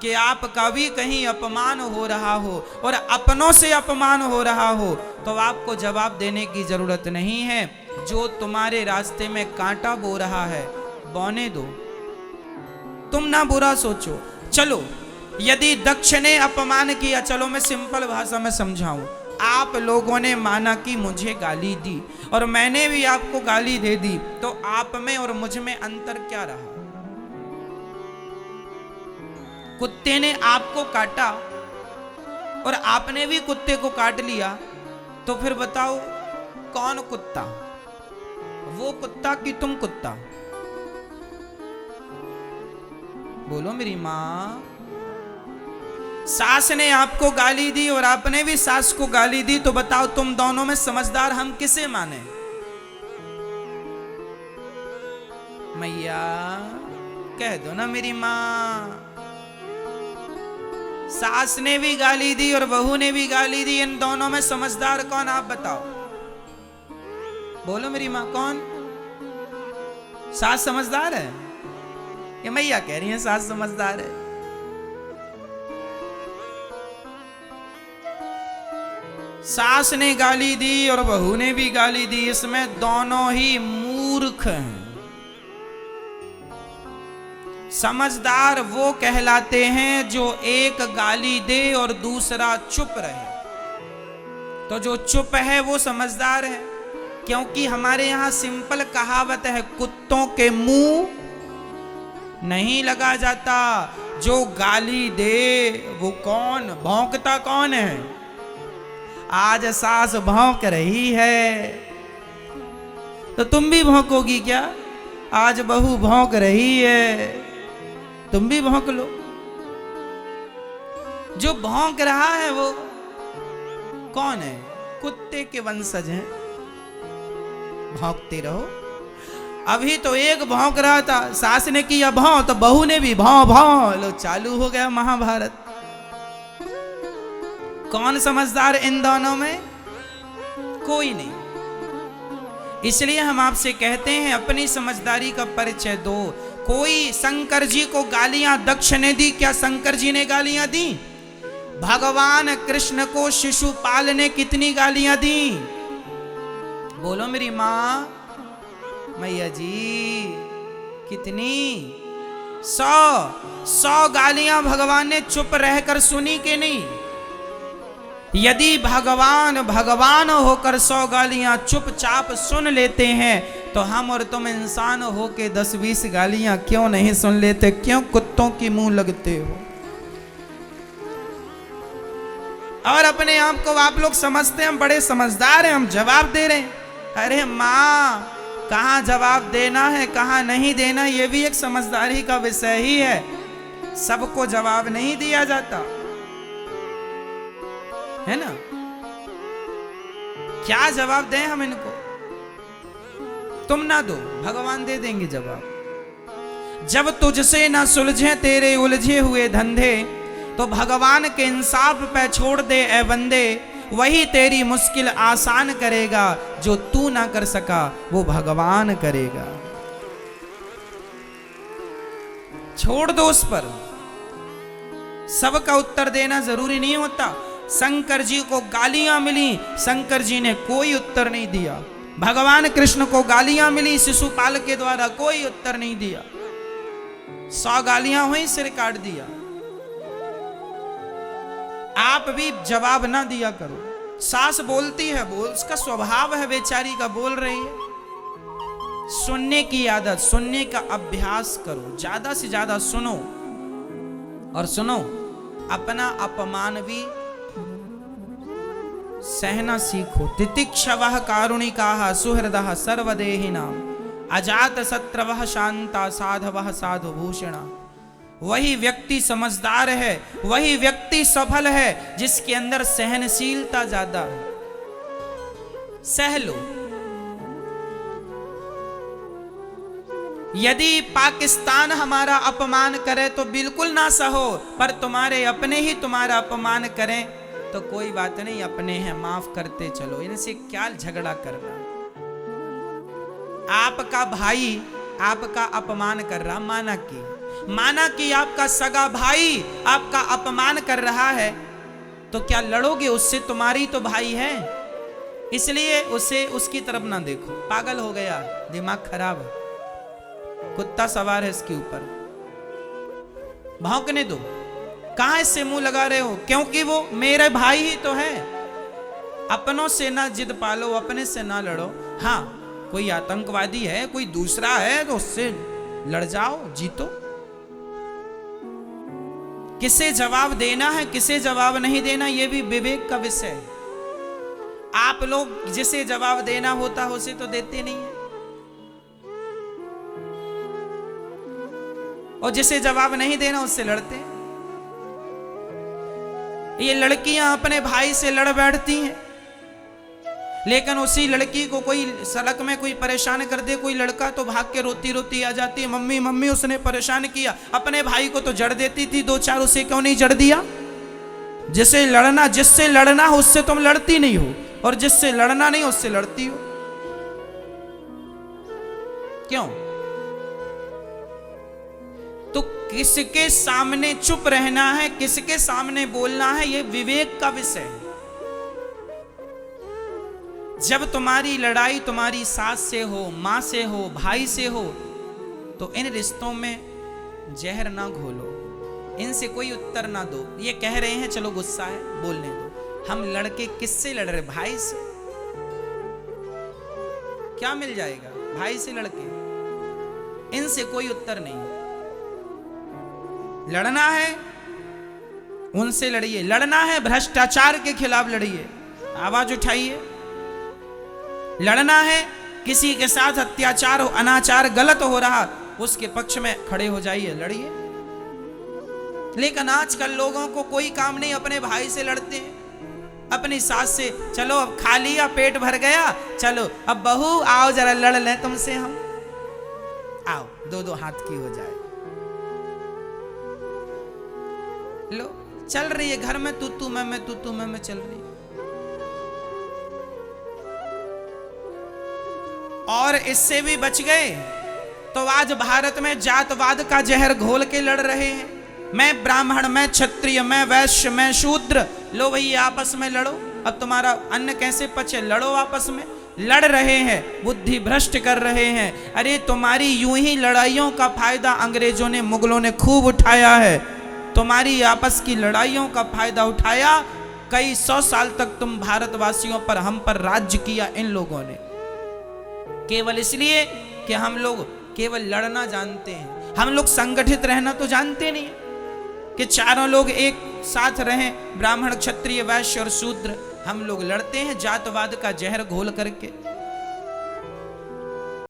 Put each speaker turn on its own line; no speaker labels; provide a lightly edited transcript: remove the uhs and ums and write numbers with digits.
कि आपका भी कहीं अपमान हो रहा हो और अपनों से अपमान हो रहा हो, तो आपको जवाब देने की जरूरत नहीं है। जो तुम्हारे रास्ते में कांटा बो रहा है, बोने दो, तुम ना बुरा सोचो। चलो, यदि दक्ष ने अपमान किया, चलो मैं सिंपल भाषा में समझाऊं, आप लोगों ने माना कि मुझे गाली दी और मैंने भी आपको गाली दे दी, तो आप में और मुझ में अंतर क्या रहा? कुत्ते ने आपको काटा और आपने भी कुत्ते को काट लिया, तो फिर बताओ कौन कुत्ता, वो कुत्ता कि तुम कुत्ता? बोलो मेरी मां। सास ने आपको गाली दी और आपने भी सास को गाली दी, तो बताओ तुम दोनों में समझदार हम किसे माने? मैया कह दो ना मेरी मां। सास ने भी गाली दी और बहू ने भी गाली दी, इन दोनों में समझदार कौन, आप बताओ? बोलो मेरी मां, कौन? सास समझदार है? ये मैया कह रही है सास समझदार है। सास ने गाली दी और बहू ने भी गाली दी, इसमें दोनों ही मूर्ख हैं। समझदार वो कहलाते हैं जो एक गाली दे और दूसरा चुप रहे, तो जो चुप है वो समझदार है। क्योंकि हमारे यहां सिंपल कहावत है, कुत्तों के मुंह नहीं लगा जाता। जो गाली दे वो कौन, भौंकता कौन है? आज सास भौंक रही है, तो तुम भी भौंकोगी क्या? आज बहू भौंक रही है, तुम भी भौंक लो। जो भौंक रहा है वो कौन है? कुत्ते के वंशज हैं, भौंकते रहो। अभी तो एक भौंक रहा था, सास ने किया भौं तो बहू ने भी भौं भौं, लो चालू हो गया महाभारत। कौन समझदार इन दोनों में? कोई नहीं। इसलिए हम आपसे कहते हैं अपनी समझदारी का परिचय दो। कोई शंकर जी को गालियां दक्ष ने दी, क्या शंकर जी ने गालियां दी? भगवान कृष्ण को शिशुपाल ने कितनी गालियां दी? बोलो मेरी मां। मैया जी कितनी? 100 गालियां भगवान ने चुप रहकर सुनी कि नहीं? यदि भगवान होकर 100 गालियां चुपचाप सुन लेते हैं, तो हम और तुम इंसान हो के 10-20 गालियां क्यों नहीं सुन लेते? क्यों कुत्तों की मुंह लगते हो? और अपने आप को आप लोग समझते हैं हम बड़े समझदार हैं, हम जवाब दे रहे हैं। अरे मां, कहां जवाब देना है कहां नहीं देना, यह भी एक समझदारी का विषय ही है। सबको जवाब नहीं दिया जाता है ना। क्या जवाब दें हम इनको? तुम ना दो, भगवान दे देंगे जवाब। जब तुझसे ना सुलझे तेरे उलझे हुए धंधे, तो भगवान के इंसाफ पे छोड़ दे ए बंदे। वही तेरी मुश्किल आसान करेगा, जो तू ना कर सका वो भगवान करेगा। छोड़ दो उस पर, सबका उत्तर देना जरूरी नहीं होता। शंकर जी को गालियां मिली, शंकर जी ने कोई उत्तर नहीं दिया। भगवान कृष्ण को गालियां मिली शिशुपाल के द्वारा, कोई उत्तर नहीं दिया। 100 गालियां हुई, सिर काट दिया। आप भी जवाब ना दिया करो। सास बोलती है, बोल, उसका स्वभाव है बेचारी का, बोल रही है। सुनने की आदत, सुनने का अभ्यास करो, ज्यादा से ज्यादा सुनो। और सुनो, अपना अपमान भी सहना सीखो। तितिक्षवः कारुणिकाः सुहृदः सर्वदेहिनां, अजात शत्रवः शांता साधवः साधुभूषणा। वही व्यक्ति समझदार है, वही व्यक्ति सफल है जिसके अंदर सहनशीलता ज्यादा है। सह लो। यदि पाकिस्तान हमारा अपमान करे तो बिल्कुल ना सहो, पर तुम्हारे अपने ही तुम्हारा अपमान करें तो कोई बात नहीं, अपने हैं, माफ करते चलो। इनसे क्या झगड़ा करना। आपका भाई आपका अपमान कर रहा, माना कि माना कि आपका सगा भाई आपका अपमान कर रहा है, तो क्या लड़ोगे उससे? तुम्हारी तो भाई है, इसलिए उसे उसकी तरफ ना देखो। पागल हो गया, दिमाग खराब है, कुत्ता सवार है इसके ऊपर, भौंकने दो। कहां इससे मुंह लगा रहे हो? क्योंकि वो मेरे भाई ही तो है। अपनों से ना जिद पालो, अपने से ना लड़ो। हाँ, कोई आतंकवादी है, कोई दूसरा है, तो उससे लड़ जाओ, जीतो। किसे जवाब देना है, किसे जवाब नहीं देना, यह भी विवेक का विषय है। आप लोग जिसे जवाब देना होता है उसे तो देते नहीं है, और जिसे जवाब नहीं देना उससे लड़ते हैं। ये लड़कियां अपने भाई से लड़ बैठती हैं, लेकिन उसी लड़की को कोई सड़क में कोई परेशान कर दे, कोई लड़का, तो भाग के रोती रोती आ जाती है, मम्मी मम्मी उसने परेशान किया। अपने भाई को तो जड़ देती थी दो चार, उसे क्यों नहीं जड़ दिया? जिससे लड़ना हो उससे तुम लड़ती नहीं हो, और जिससे लड़ना नहीं उससे लड़ती हो। क्यों? तो किसके सामने चुप रहना है, किसके सामने बोलना है, यह विवेक का विषय है। जब तुम्हारी लड़ाई तुम्हारी सास से हो, मां से हो, भाई से हो, तो इन रिश्तों में जहर ना घोलो, इनसे कोई उत्तर ना दो। ये कह रहे हैं चलो गुस्सा है, बोलने दो। हम लड़के किससे लड़ रहे? भाई से। क्या मिल जाएगा भाई से लड़के? इनसे कोई उत्तर नहीं। लड़ना है उनसे लड़िए, लड़ना है भ्रष्टाचार के खिलाफ लड़िए, आवाज उठाइए। लड़ना है किसी के साथ अत्याचार हो, अनाचार गलत हो रहा, उसके पक्ष में खड़े हो जाइए, लड़िए। लेकिन आजकल लोगों को कोई काम नहीं, अपने भाई से लड़ते हैं, अपनी सास से। चलो अब खा लिया, पेट भर गया, चलो अब बहू आओ जरा लड़ लें तुमसे हम, आओ दो दो हाथ की हो जाए। लो चल रही है घर में तू तू मैं तू तू मैं चल रही है। और इससे भी बच गए तो आज भारत में जातवाद का जहर घोल के लड़ रहे हैं। मैं ब्राह्मण, मैं क्षत्रिय, मैं वैश्य, मैं शूद्र, लो भाई आपस में लड़ो, अब तुम्हारा अन्न कैसे पचे, लड़ो आपस में। लड़ रहे हैं, बुद्धि भ्रष्ट कर रहे हैं। अरे तुम्हारी यूं ही लड़ाइयों का फायदा अंग्रेजों ने, मुगलों ने खूब उठाया है। तुम्हारी आपस की लड़ाइयों का फायदा उठाया, कई 100 साल तक तुम भारतवासियों पर, हम पर राज्य किया इन लोगों ने, केवल इसलिए कि हम लोग केवल लड़ना जानते हैं। हम लोग संगठित रहना तो जानते नहीं कि चारों लोग एक साथ रहें, ब्राह्मण, क्षत्रिय, वैश्य और शूद्र। हम लोग लड़ते हैं जातवाद का जहर घोल करके।